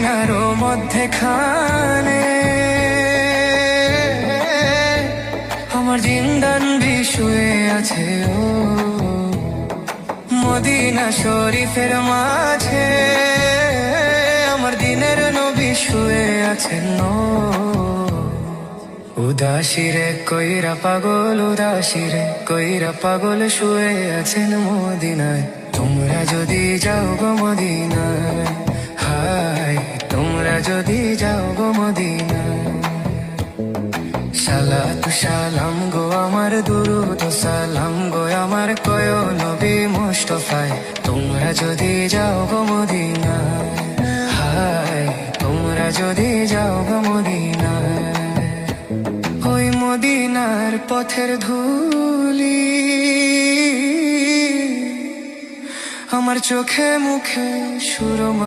মদিনার মধ্যেখানে আমার জিন্দান শুয়ে আছে ও মদিনা শরীফের মাঝে আমার দিনের নবী শুয়ে আছেন ও উদাসীরে কইরা পাগল, উদাসীরে কইরা পাগল শুয়ে আছেন মদিনায়। তোমরা যদি যাও গো মদিনায়, হায় তোমরা যদি যাও গো মদিনায়। সালাত সালাম গো আমার, দুরুদ সালাম গো আমার, কয় নবী মুস্তাফায়। তোমরা যদি যাও গো মদিনায়, হায় তোমরা যদি যাও গো মদিনায়। ওই মদিনার পথের ধুলি আমার চোখে মুখে সুরমা।